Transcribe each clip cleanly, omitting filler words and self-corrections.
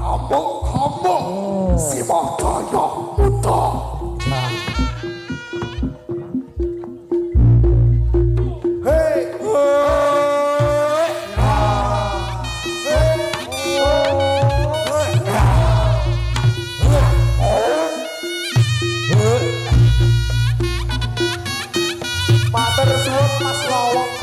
Ambok si Madaya Muda. Matur suwun Mas Lawang.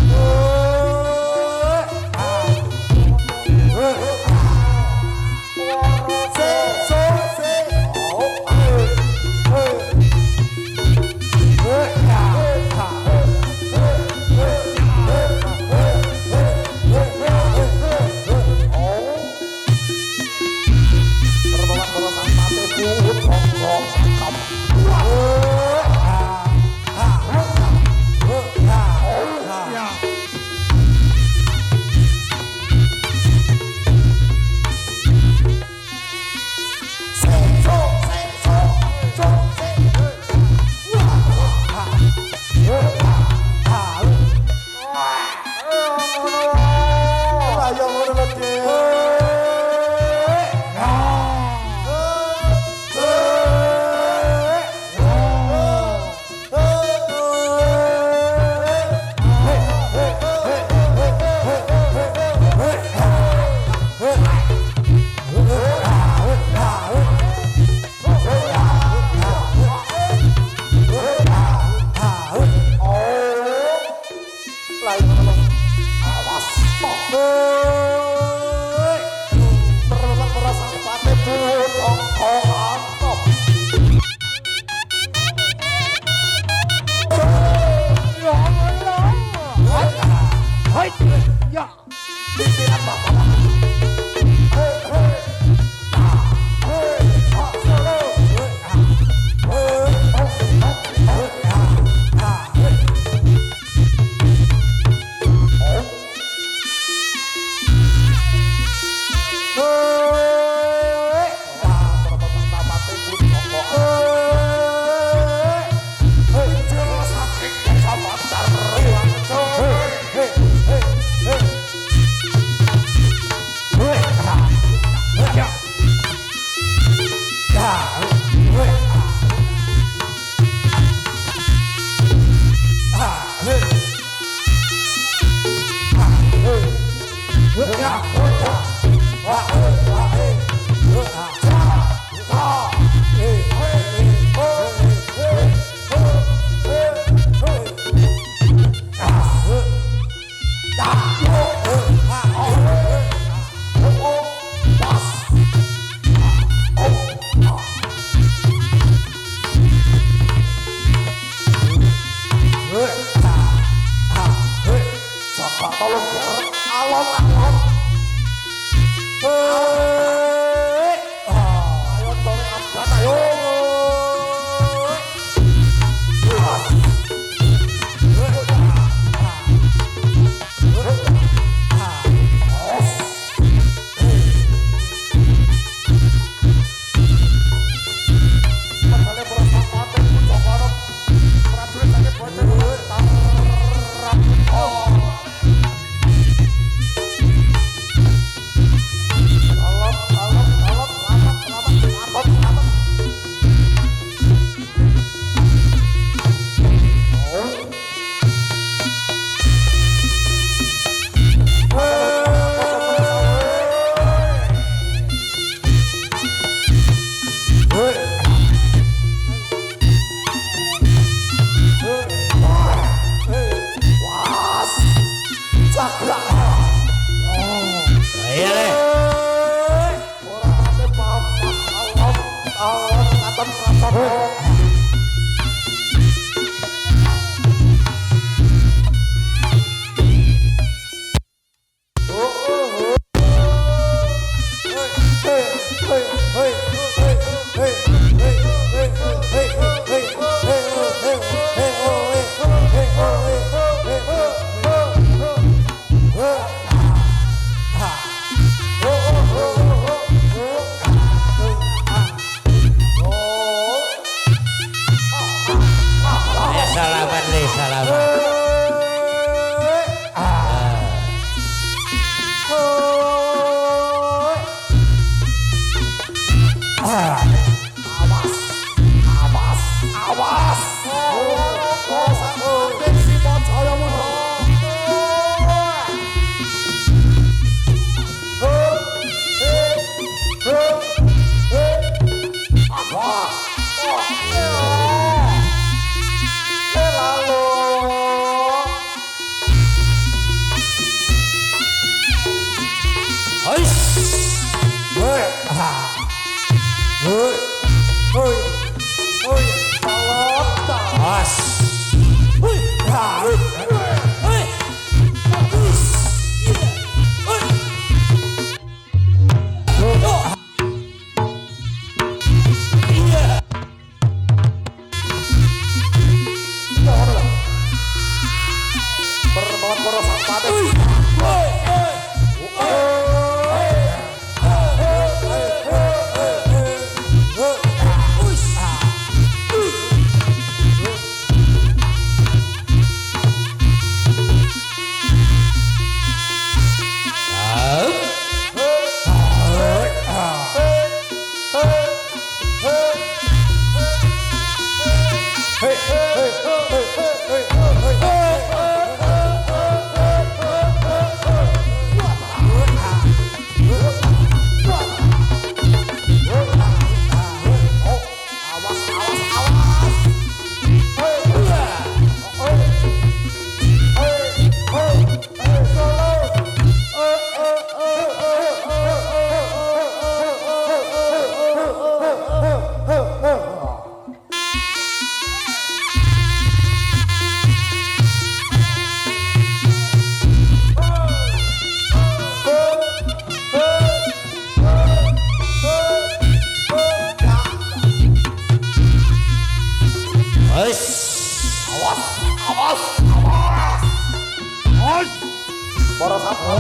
Para satwa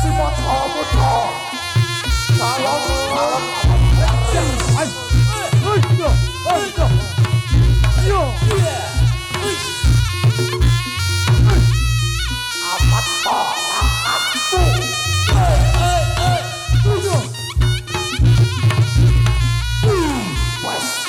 si Mata Putra salam amat aku wes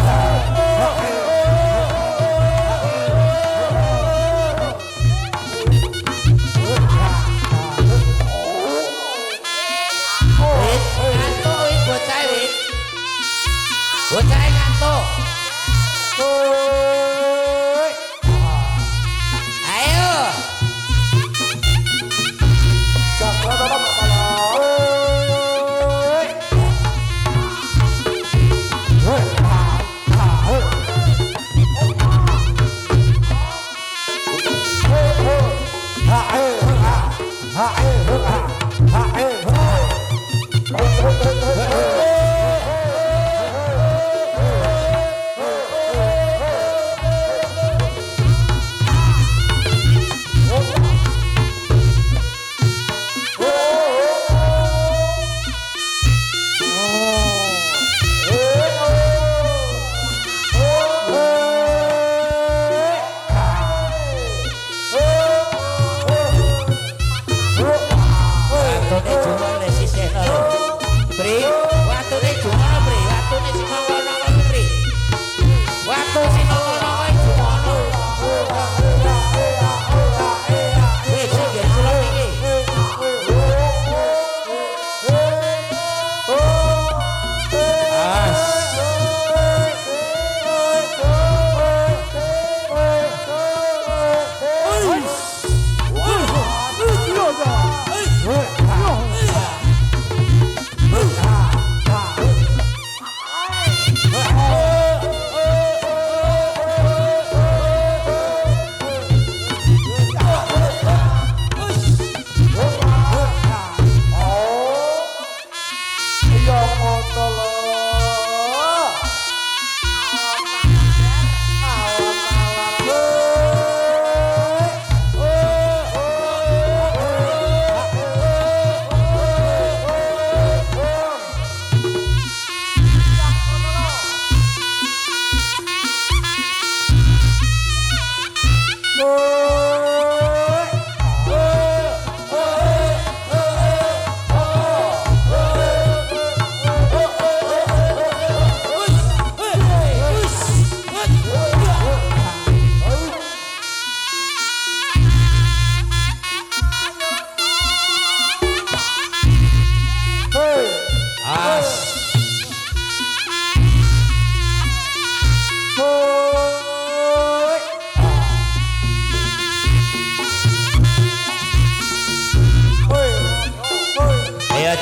Hei!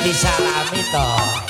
disalami toh.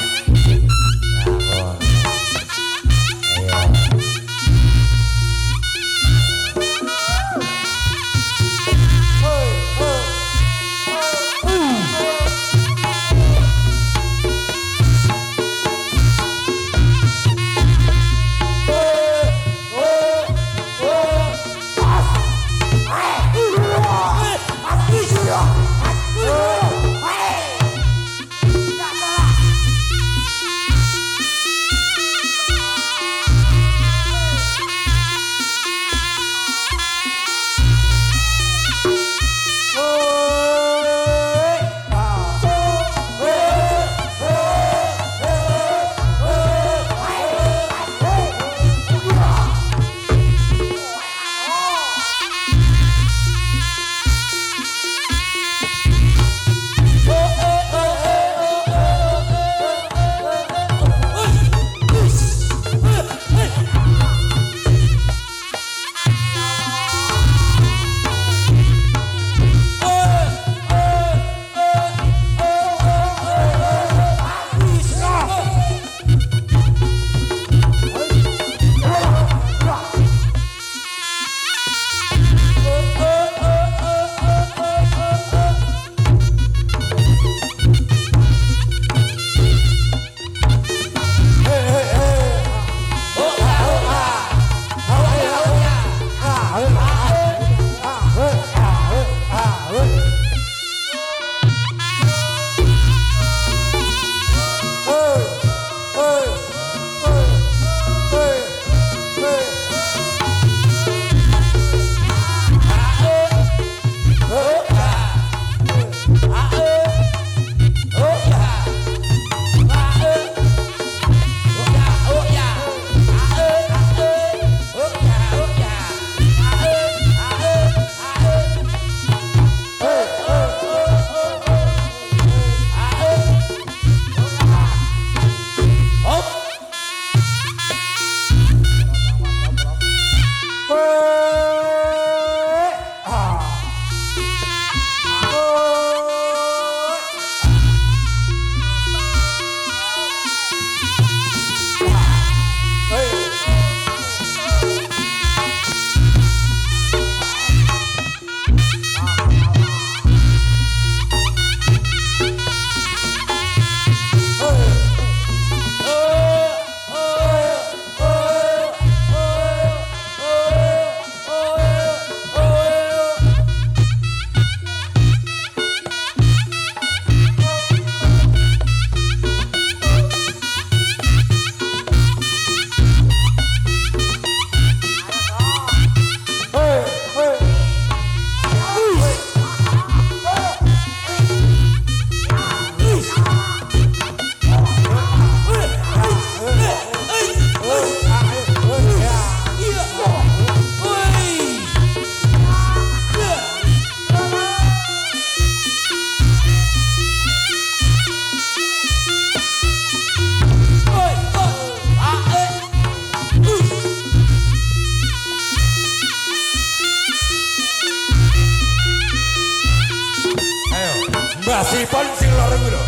Mbah Sipon sing lor kuwi lho.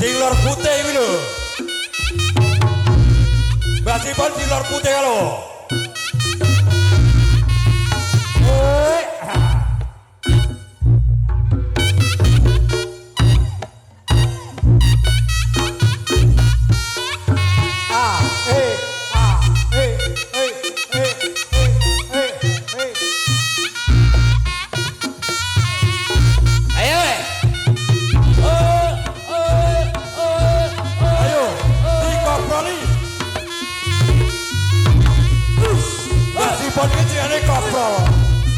Sing lor putih kuwi lho. Mbah Sipon sing lor putih lho.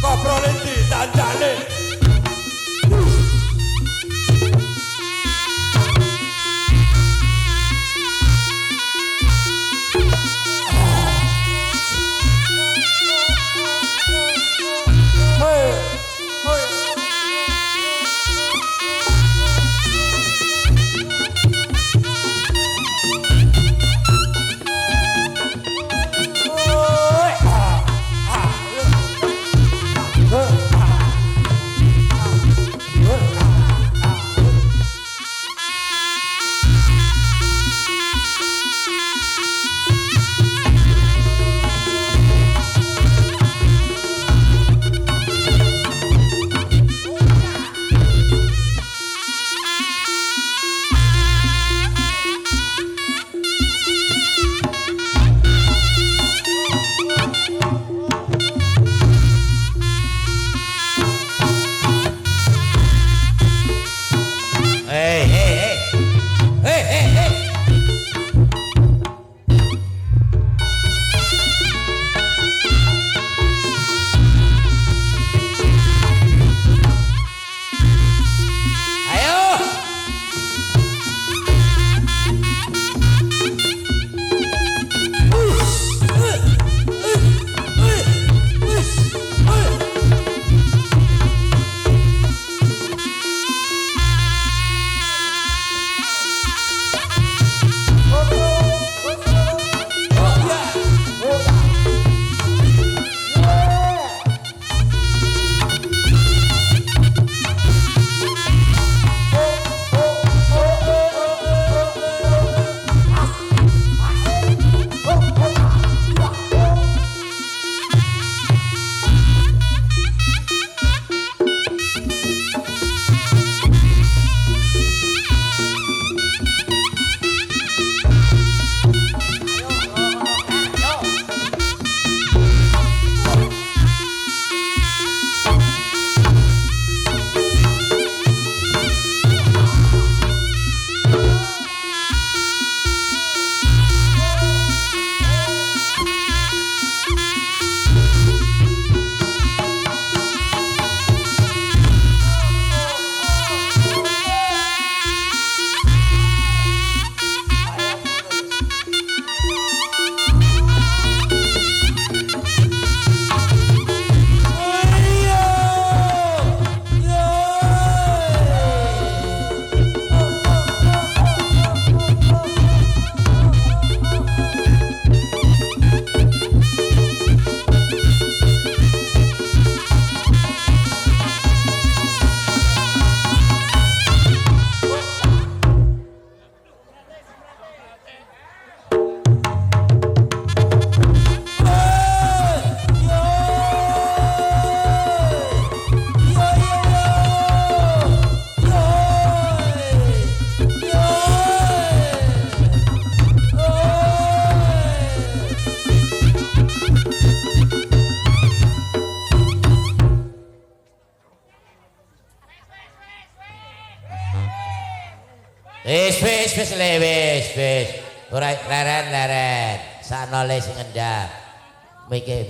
Koprol iki tandane. Wis le wis. Ora leren. Sanole sing ngendap. Miki.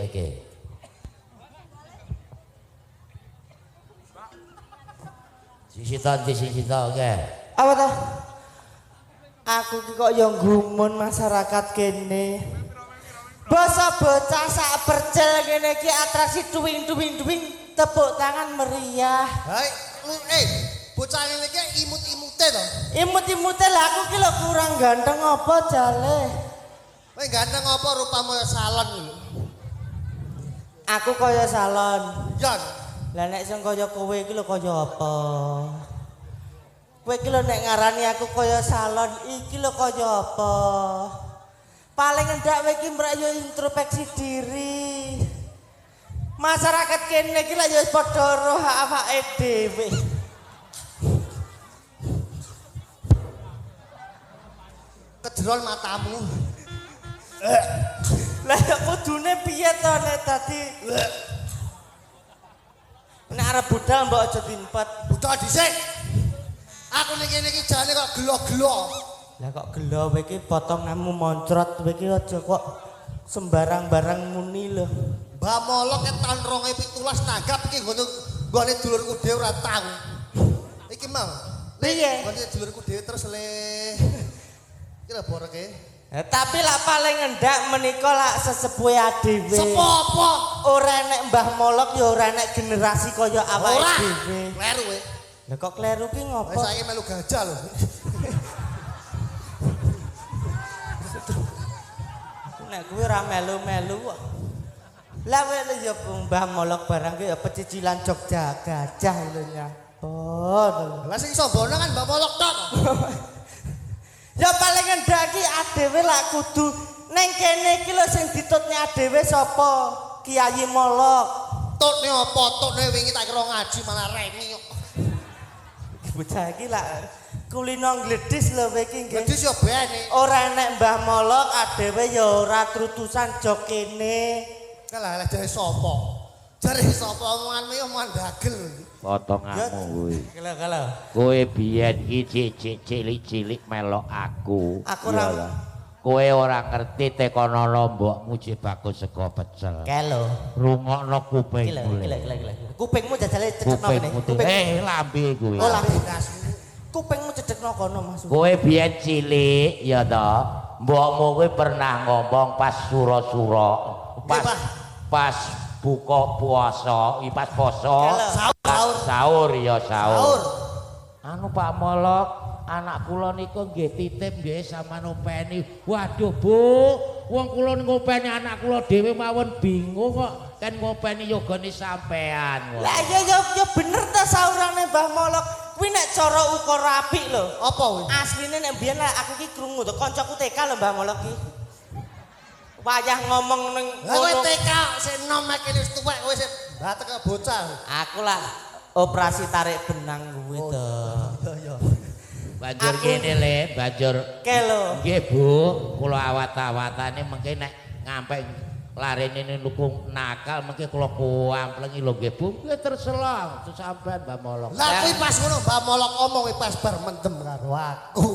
Sisi to oke. Apa toh? Aku ki kok yo nggumun masyarakat kene. Basa bocah sak percel kene iki atraksi duwing tepuk tangan meriah. Hai, bocah ngene iki imut-imute to. Imut-imute lah aku ki lho kurang ganteng apa jale. Kowe ganteng apa rupamu salon lho. Aku kaya salon. Jan, Lah nek sing kaya kowe iki lho kaya apa? Kowe iki lho nek ngarani aku kaya salon, iki lho kaya apa? Paling endak kowe iki mbrak yo introspeksi diri. Masyarakat kene iki lak yo padha roh awake dhewe. Kejeron matamu. Lah ya kudune piye to nek dadi nek arep budal mbok aja dimpet. Budal dhisik. Aku ning kene iki jane kok gelo-gelo. Lah kok gelo kowe iki potonganmu moncrot kowe iki aja kok sembarang-barang muni lho. Mbah Molok tahun 2017 tanggap iki nggone dulurku dhewe ora tau. Iki mau. Piye? Nggone dulurku dhewe terus le. Iki lho boreke. Tapi lah paling endak menika lak sesepuhe dhewe. Sepo apa? Ora enek Mbah Molok ya ora enek generasi kaya awake Ora. dhewe. Kleru kowe. Lah kok kleru ki ngopo? Wis saiki melu gajah lho. Nek kuwi ora melu-melu kok. Lah kowe ya Mbah Molok barang ki ya pecicilan Jogja gajah lho nya. Oh. Lah sing sombone kan Mbak Molok tok. Ya paling endak ki adewe lak kudu ning kene iki lho sing ditutne adewe sapa? Kiai Molok. Tutne apa? Tutne wingi tak kira ngaji malah remi kok. Bocah iki lak kulino gledis lho kowe iki nggih. Gedis yo bene. Ora enek Mbah Molok adewe ya ora trutusan jog kene. Kalah jare sapa? Jare sapa omonganmu yo omongan dagel. Potonganmu kuwi. Kalau. Kowe biyen iki cilik-cilik melok aku. Aku Iya ora lah. Kowe ora ngerti tekono lombok muji bagus sego pecel. Kelo. Rungokno kupingmu. Gila. Kupingmu jajale cedekno kene. Kupingmu. Lambe kuwi. Oh, lambe. Kupingmu cedekno kono Mas. Kowe biyen cilik ya to. Mbokmu kuwi pernah ngomong pas sura-sura. Pas buka puasa, pas poso. Sahur ya sahur. Anu Pak Molok, anak kula niku nggih titip nggih sampean openi. Waduh Bu, wong kula ngopeni anak kula dhewe mawon bingung kok kan ngopeni yogane sampean. Lah ya bener ta sahurane Mbah Molok. Kuwi nek cara ukara apik lho. Apa kuwi? Asline nek mbiyen aku ki krungu to kancaku TK lho Mbah Molok ki. Wayah ngomong ning Kowe TK sing nom iki wis tuwek kowe sing batek bocah. aku lah operasi tarik benang kuwi to. Iya. Banjur kene le, banjur Kelo. nggih Bu, kula awat-awatane mengke nek ngampe larene niku nakal mengke kula kuamplengi lho nggih Bu, nggih terselang sampean Mbah Molok. Lah kuwi pas ngono Mbak Molok omong kuwi pas bar mendem karo aku.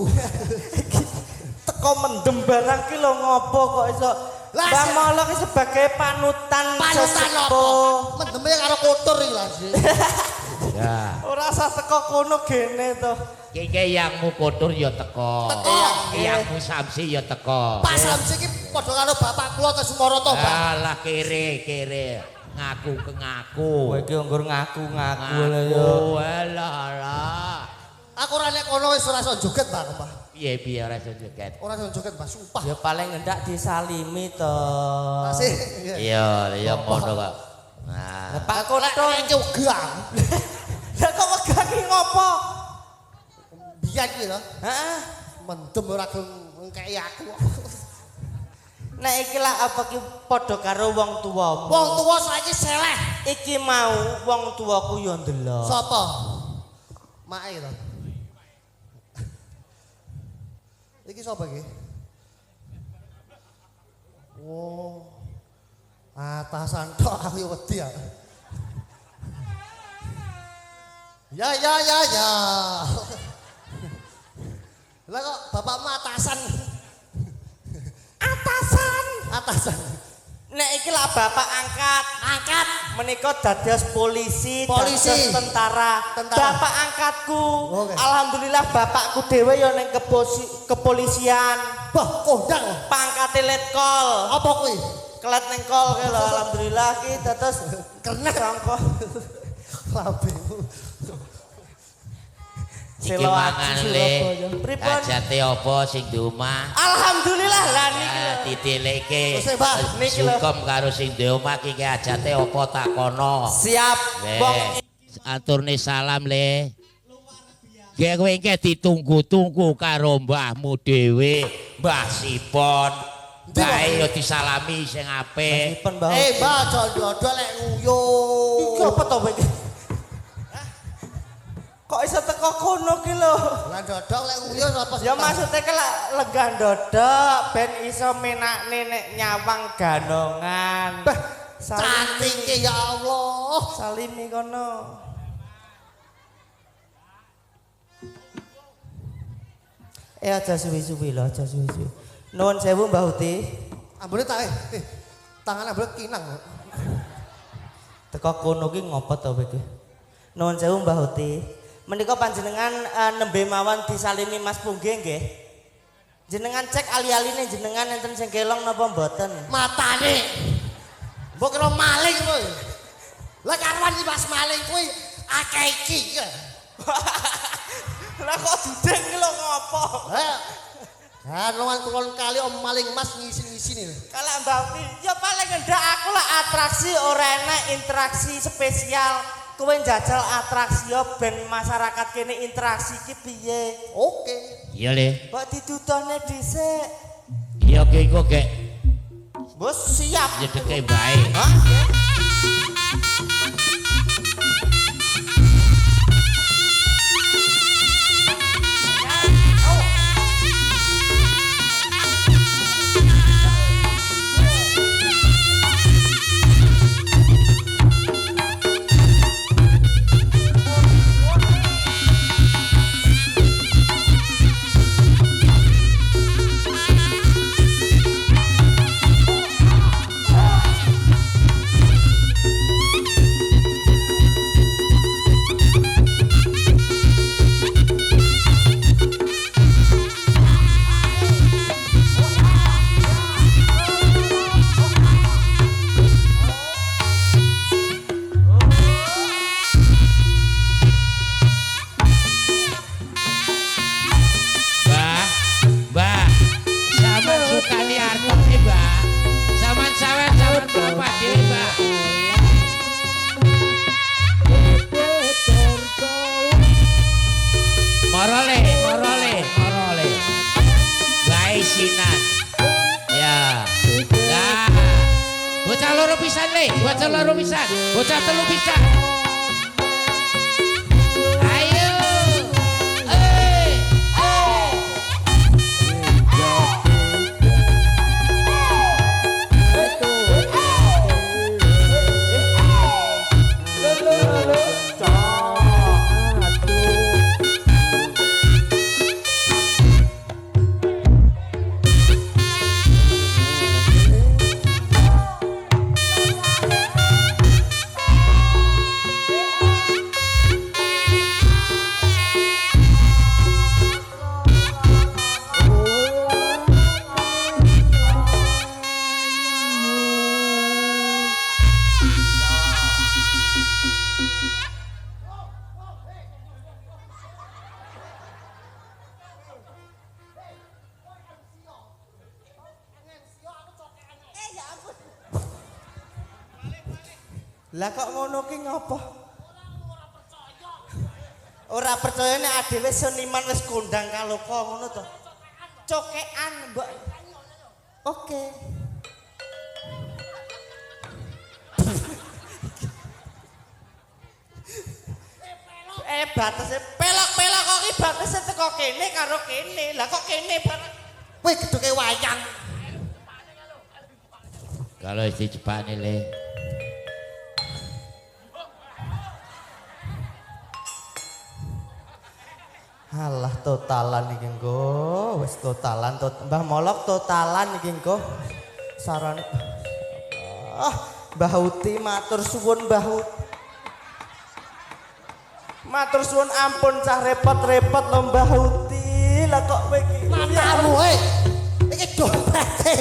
Teko mendem barang ki lho ngopo kok iso Mbah Molok sebagai panutan Panutan apa? sesepuh. Mendeme karo kotor iki lah. Ya. Ora usah teko kono gene to. Kiki yangmu kotor ya teko. Teko. Yangmu samsi ya teko. Pak Samsi iki padha karo bapak kula te Sumara to, Pak. Alah kere. Ngaku ke ngaku. Kowe iki nggur ngaku-ngaku lho ya. Ngaku alah. Aku ora nek kono wis ora iso joget, Pak. Piye ora iso joget. Ora iso joget, Pak, sumpah. Ya paling hendak disalimi to. Masih. Iya ngono kok. Nah, Pak Koto jogang. lah kok wegah ki ngopo? Biyen iki lho, Heeh. mendem ora gelem ngkei aku. Nek iki lah apa ki padha karo wong tuwamu. Wong tuwa saiki seleh. Iki mau wong tuwaku ya ndelok. Sapa? Mae to. Iki sapa iki? Oh. Atasan tok aku yo wedi ya. Ya. Lah kok bapakmu atasan? Atasan. Nek iki lah bapak angkat menika dados polisi, dados tentara. Bapak angkatku. Oke. Alhamdulillah bapakku dhewe ya ning kepolisian. Bah, kondang. Pangkate letkol. Apa kuwi? Kelet ning kol ki lho alhamdulillah ki dados Kena rangka. Labemu. iki mangan le. Pripun? Ajate apa sing di omah? Alhamdulillah lah niki lho. Ditilike. Terus, Mbak, niki lho. Sukom karo sing di omah iki ajate apa takono. Siap. Wong Aturne salam le. Gek kowe iki ditunggu-tunggu karo mbahmu dhewe, Mbah Sipon. Bae yo disalami sing apik. Mbah. Mbah Jondodol lek nguyu. Iki apa to kowe iki? Kok iso teko kono ki lho? Lah dodok lek nguyu apa sih? Ya maksude ke lenggah dodok ben iso menakne nek nyawang ganongan. Cantik ya Allah. Salimi kono. Aja suwi-suwi lho, aja suwi-suwi. Nuwun sewu Mbah Uti. Ambune tak tangan ambune kinang. Teko kono ki ngopo to kowe iki? Nuwun sewu Mbah Uti. Menika panjenengan nembe mawon disalimi Mas Pungge nggih. Jenengan cek ali-aline jenengan enten sing kelong napa mboten? Matane. Mbok kira maling kowe. Lah karuan iki Mas maling kuwi akeh iki. Lah kok dudeng ki lho ngopo? Ha kulon kali om maling Mas ngisi-ngisi nih. Kalau Mbak Uti, ya paling ngendak aku lah atraksi ora enak interaksi spesial. Kowe njajal atraksi yo ben masyarakat kene interaksi ki piye? Oke. Iya Le. Kok dituduhne dhisik? Iya ge iku ge. Bos siap. Jedeke bae. Hah? Bocah loro pisan, bocah telu pisan. Ayo. Lah kok ngono ki ngopo? Ora percaya nek adewe seniman wis kondang kaloka ngono to. Cokean, Mbok. Oke. Batese pelok-pelok kok ki batese teko kene karo kene. Lah kok kene bareng. Kowe gedhe wayang. Kalau isi cepane Le. Alah totalan iki engko, wis totalan Mbah Molok totalan iki engko. Sarane Mbah Uti matur suwun Mbah Uti. Matur suwun ampun cah repot-repot lho Mbah Uti. Lah kok kowe iki matamu iki dompete.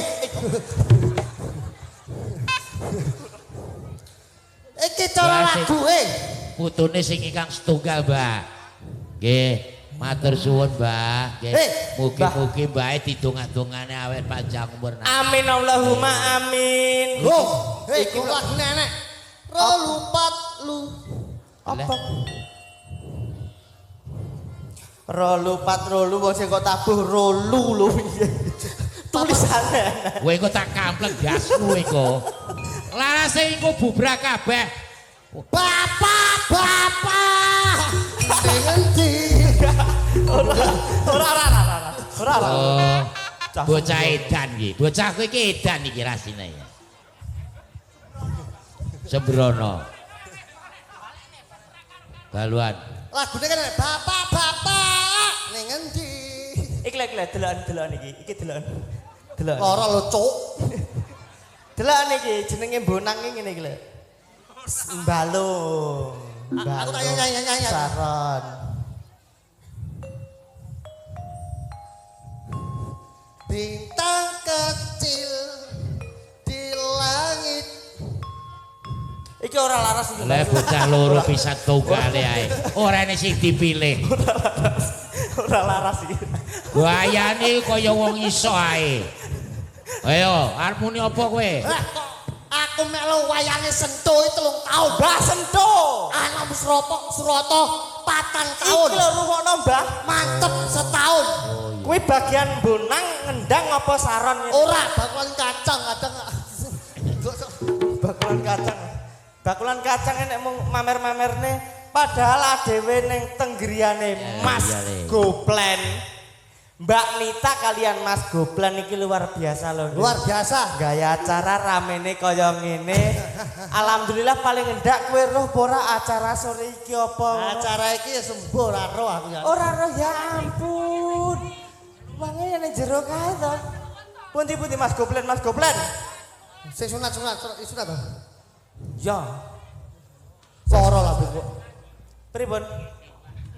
Iki cara lagu putune sing ingkang setunggal, Mbak. Nggih. Matur suwun, Mbah. Mugi-mugi bae didonga-dongane awet panjang umur. Amin Allahumma amin. Loh, iki lagu nenek. Rolupat lu. Apa? Rolu patrolu wong sing kok tabuh rolu lho piye. Tulisane. Kowe kok tak kampleng gasmu iku. Larase iku bubrak kabeh. Bapak. Ngendi? Ora. Oh. Bocah edan iki. Bocah kowe iki edan iki rasine ya. Sembrono. Baluan. Lagune kan bapak. Ning ngendi? Iki lek delokan iki. Iki delokan. Delokan. Ora lho, Cuk. Delokan iki jenenge bonang iki ngene iki lho. Balung. Aku tak nyanyi. Saron. Bintang kecil di langit. Iki ora laras iki. Lah bocah loro pisan tunggale ae. Ora ene sing dipilih. Ora laras iki. Gayane kaya wong iso ae. Ayo, arep muni apa kowe? Aku melu wayange Sento 3 tahun. Mbah Sento. Anak Surata 4 tahun. Iki lho rungokno Mbah. Mantep setahun. Kuwi bagian bonang ngendang apa saron ngene? Ora bakulan kacang kadang. Bakulan kacang. Bakulan kacang nek mung mamer-mamerne padahal adewe ning tenggriane Mas Goplen. Mbak Nita kalian Mas Goplen iki luar biasa loh. Luar biasa. Gaya acara ramene kaya ngene. Alhamdulillah paling endak kowe roh ora acara sore iki apa? Acara iki ya sembuh ora roh aku ya. Ora roh ya ampun. Wange nek jero kae to. Pundi-pundi Mas Goplen? Sing sunat to. Ya. Loro lah Bu. Pripun?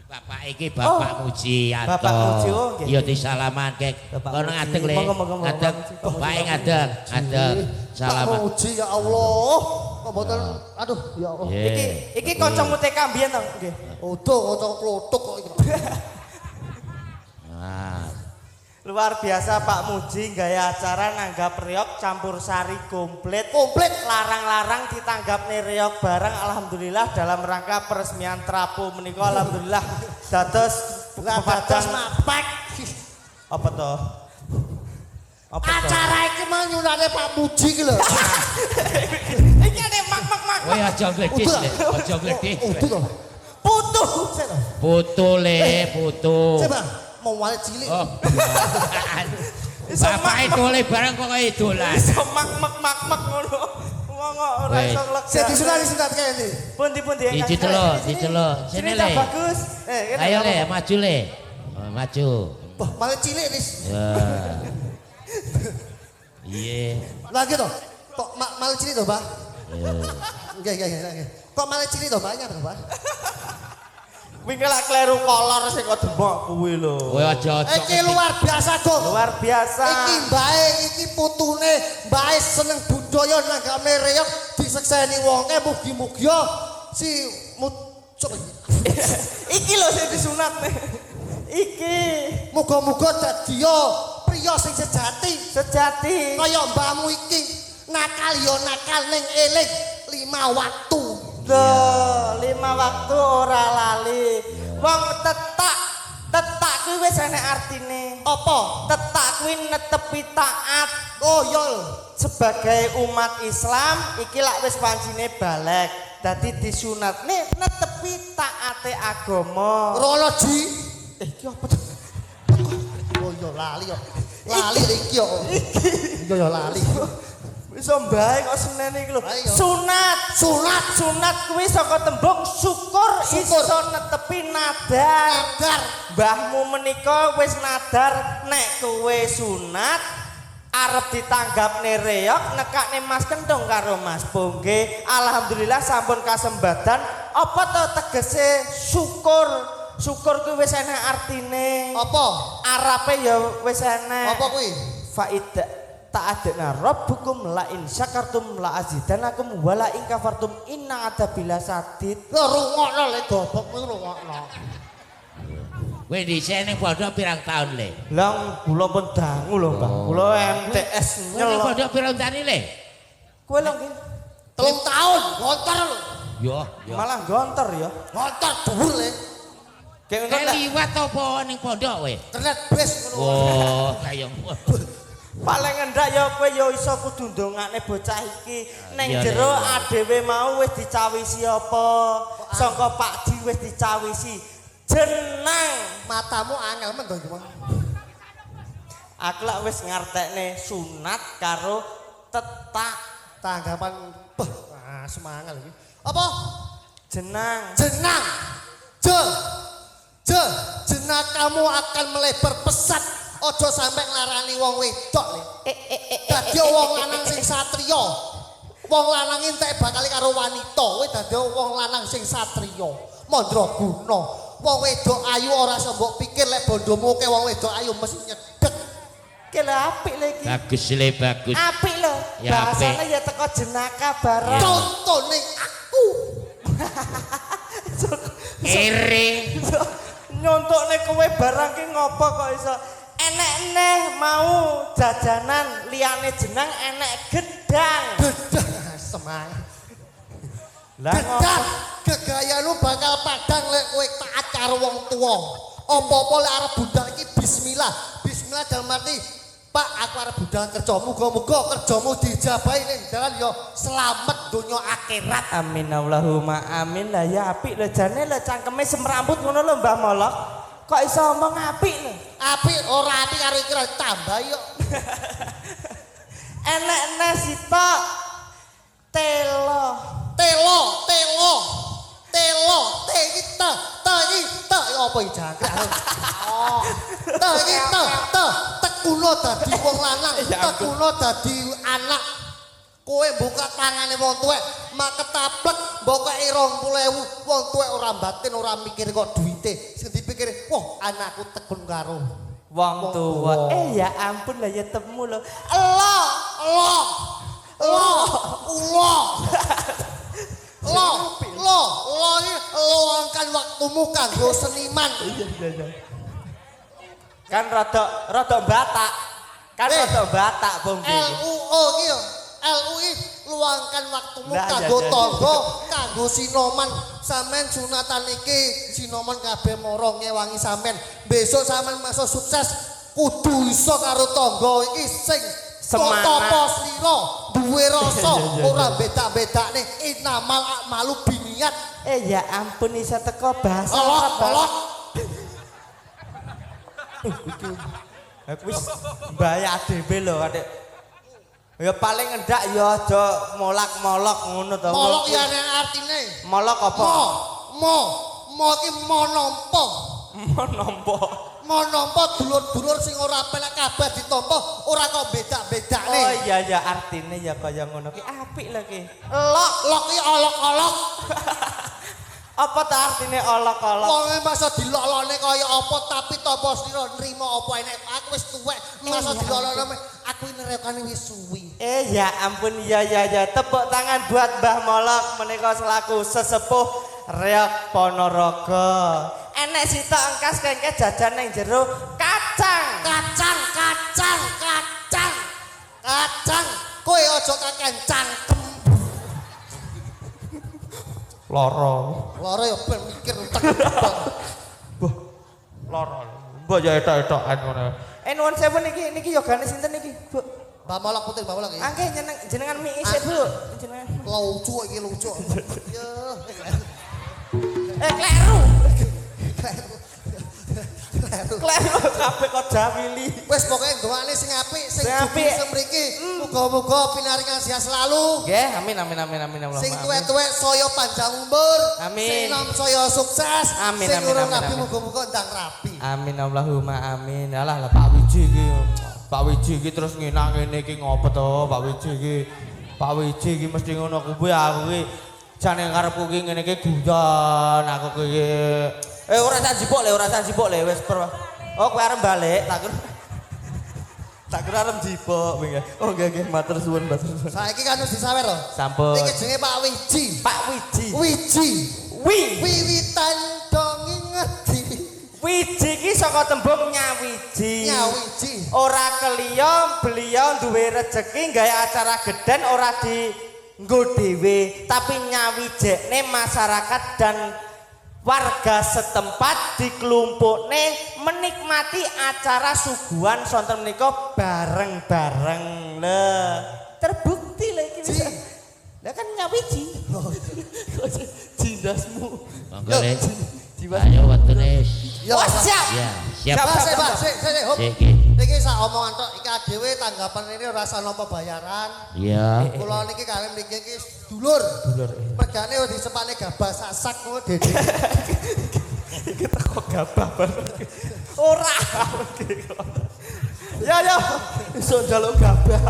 Bapak iki Bapak Mujianto. Bapak Muji, oh, nggih. Ya disalamanke. Kono ngadeg le. Monggo. Ngadeg. Bae ngadeg. Salaman. Pak Muji ya Allah. Kok mboten aduh ya Allah. Iki kancamu TK mbiyen to nggih. Udah kocok klothok kok iki. Nah, Luar biasa Pak Muji gaya acara nanggap reok campur sari komplit. Larang-larang ditanggapne reok bareng alhamdulillah dalam rangka peresmian Trapo menika alhamdulillah dados pemadang mapek. apa to? Acara iki mau nyunate Pak Muji iki lho. Iki ada mak. kowe aja gledis le. Aja gledis. Putu le, putu. Coba mau wale cilik. Oh. Bapak itu le barang kok kaya dolan. Iso mak ngono. Wong ora iso lega. Sing disunat kene. Pundi-pundi Diceluk. Sini le. Bagus. Ayo le, maju le. Maju. Wah, malah cilik nis. Ya. Iya. Lagi toh. Kok malah cilik toh, Pak? Nggih. Kok malah cilik toh, banyak toh, Pak? Wingi lak kleru kolor sing kok demok kuwi lho. Kowe aja Iki luar biasa, Dok. Luar biasa. Iki mbae iki putune, mbae seneng budaya nanggame reog disekseni wonge mugi-mugi si mucuk. Iki lho sing disunat. Iki Muga-muga dadi priya sing sejati. Kaya mbahmu iki nakal yo nakal ning eling 5 waktu. Loh, 5 waktu ora lali. Wong tetak kuwi wis enek artine. Apa? Tetak kuwi netepi taat. Oh iya. Sebagai umat Islam iki lak wis pancine balik. Dadi disunatne netepi taate agama. Rono Ji. Iki apa to? Oh iya lali yo. Lali iki yo. Iya lali. Iso mbae kok senene iki lho. Sunat kuwi saka tembung syukur iso netepi nadar. Mbahmu menika wis nadar nek kowe sunat arep ditanggapne reog nekakne Mas Kendong karo Mas Bongge. Alhamdulillah sampun kasembatan. Apa to tegese syukur? Syukur kuwi wis enek artine. Apa? Arape ya wis enek. Apa kuwi? Faida ta'adna rabbukum la in syakartum la azidanakum wa la in kafartum inna adzabil sadid. Lho rungokno le gobok kuwi rungokno. Kowe dhisik ning pondok pirang taun le? Lah kula pun dangu lho, Mbah. Kula MTS Kowe ning nyel. pondok pirang taun le? Kowe lho nggih. 3 tahun ngontor lho. Yo. Malah gontor ya. Ngontor dhuwur le. liwat apa ning pondok kowe? Kernet bis ngono. Oh, kaya paling endak ya kowe ya iso kudu ndongakne bocah iki ning Iya, jero iya. adewe mau wis dicawisi apa saka Pak Di wis dicawisi jeneng Matamu angel men to iki, Mang. aku lak wis ngartekne sunat karo tetak Tanggapan semangat iki. Apa? jenang Jenang. Jenang kamu akan melebar pesat. Ojo sampai nglarani wong wedok le. Dadi wong lanang sing satriya. Wong lanang entek bakal karo wanita. Kowe dadi wong lanang sing satriya. Mandraguna. Wong wedok ayu ora iso mbok pikir lek bondomu ke wong wedok ayu mesti nyedek. ki lho apik lho iki bagus le bagus. apik lho Ya, bahasane apik. ya teko jenaka bareng Contone aku. Ere. nyontokne kowe barang ki ngopo kok iso enek neh mau jajanan liyane jenang enek gedang Gedah semangat. lah Gedang gegayamu bakal padang lek kowe taat karo wong tuwa. Apa-apa lek arep budal iki bismillah. Bismillah dalam arti Pak aku arep budal kerja muga-muga kerjamu dijabahi ning dalan ya selamat donya akhirat. amin Allahumma amin lah ya apik lho jane lho cangkeme semrambut ngono lho Mbah Molok kok iso omong apik lho Apik ora apik karo iki tambah yo. enek neh sitok telo Iki ta apa iki jangkrik. Oh. Iki tekuno dadi wong lanang, tekuno dadi anak. Kowe buka tangane wong tuwek, mak ketaplek mbokake 20.000, wong tuwek ora batin ora mikir kok duwite. Sing dipikir, wah anakku tekun karo wong tuwa ya ampun lah ya temu lho elo Lo ini luangkan waktumu kanggo seniman. kan rada batak Bung Bi. LUI luangkan waktumu Nah, kanggo jajan. tangga, kanggo sinoman. Sampean sunatan iki sinoman kabeh mara ngewangi sampean. Besok sampean masuk sukses kudu iso karo tangga iki sing Semangat. topo slira, duwe rasa, ora bedak-bedakne inamal malu biniat. Ya ampun iso teko bahasa Olok. Aku wis mbaya dhewe lho Adik. Ya paling endak ya aja molak-molok ngono to. Molok ya nek artine. Molok apa? Mo iki mo nampa. Nampa. Mo nampa dulur-dulur sing ora penak kabeh ditampa ora kok bedak-bedakne. Oh iya ya artine ya kaya ngono ki apik lho ki. Lok iki olok-olok. Apa ta artine olok-olok? Wong masa dilolone kaya apa tapi tapa sira nrimo apa enek aku wis tuwek masa dilolone aku nerekane wis suwi. Ya ampun ya tepuk tangan buat Mbah Molok menika selaku sesepuh Reok Ponorogo. Enek sitok engkas kengke jajan ning jero kacang. Kacang. Kowe aja kakek cangkem. Loro. Loro ya ben mikir utek. Loro. Mbok ya etok-etokan ngono. Nuwun sewu niki yogane sinten niki, Bu? Mbak Molok putih Mbak Molok iki. Angke jenengan mi isih, Bu. Jenengan. Lucu iki lucu. Ya. Kleru. Kleru kabeh kok jawili. Wis pokoke ndongane sing apik, sing Sing apik. sing mriki. Muga-muga pinaringan sehat selalu. Nggih, amin Allah. Sing tuwek-tuwek saya panjang umur. Amin. Sing nom saya sukses. Amin, Sing amin, urung amin, rapi amin. muga-muga ndang rapi. Amin Allahumma amin. Alah lah Pak Wiji iki. Pak Wiji iki terus ngenang ngene iki ngopo to Pak Wiji iki. Pak Wiji iki mesti ngono kuwi aku iki jane karepku iki ngene iki guyon aku iki. Ora sak jipuk le wis oh kowe arep balik tak kira arep jipuk wingi. Oh nggih matur suwun matur suwun. Saiki kan wis disawer to. Sampun. Iki jenenge Pak Wiji. Pak Wiji. Wiji. Wi. Wiwitan dong ngedi. Wiji iki saka tembung nyawiji. Nyawiji. Ora keliya beliau duwe rejeki gawe acara geden ora di nggo dhewe, tapi nyawijekne masyarakat dan warga setempat dikelumpukne menikmati acara suguhan sonten menika bareng-bareng. Lah, terbukti lho iki bisa. Lah kan nyawiji. Jindasmu. Monggo Le. Ayo wetune. Yo, siap. Ya, siap. Pak, sik, hop. Sik. Niki sak omongan tok iki dhewe tanggapan ini ora napa bayaran. Iya. Kula niki kalian mriki iki dulur. Mergane wis disepane gabah sasak ngono Dede. Kita kok gabah ora. Ya, iso njaluk gabah.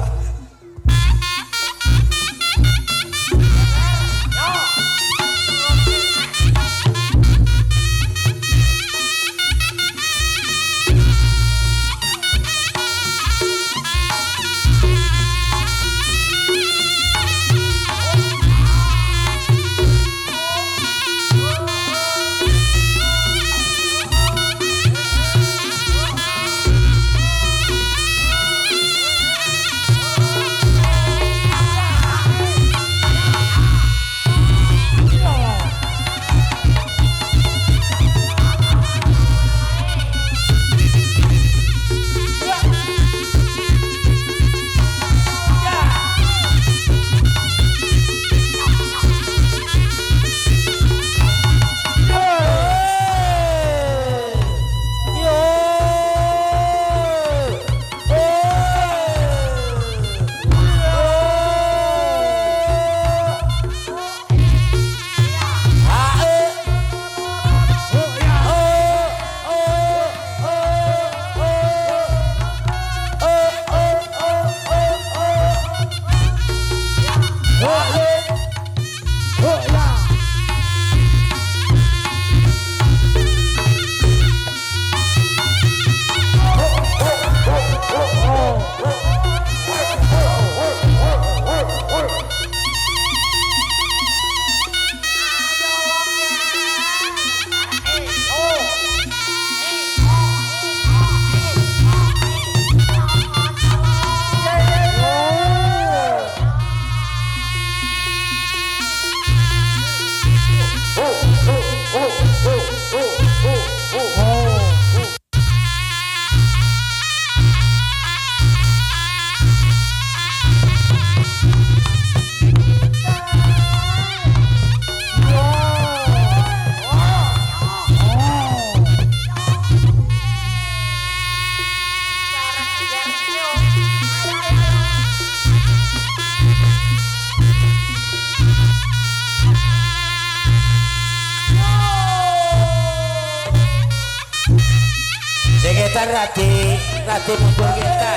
Rati mundur kita.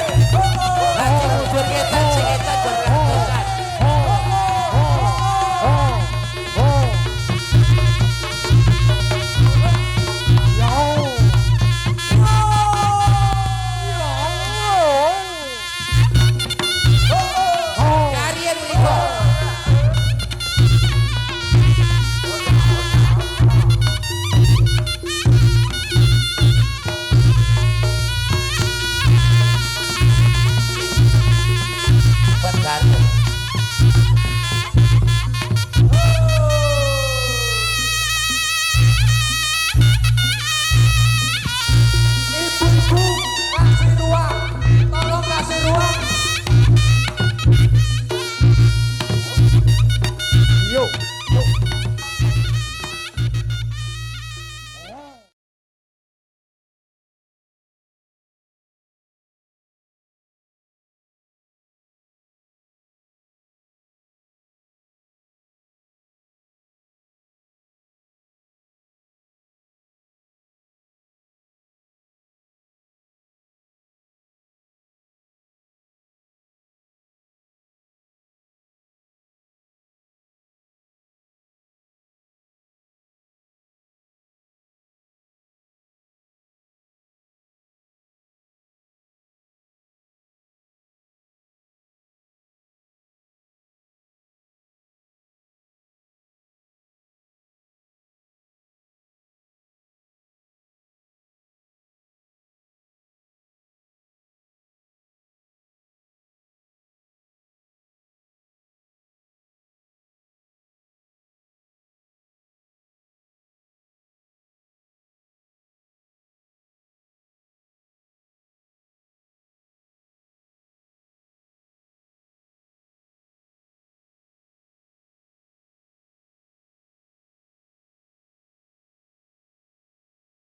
Rati mundur kita, ceketan beratusan.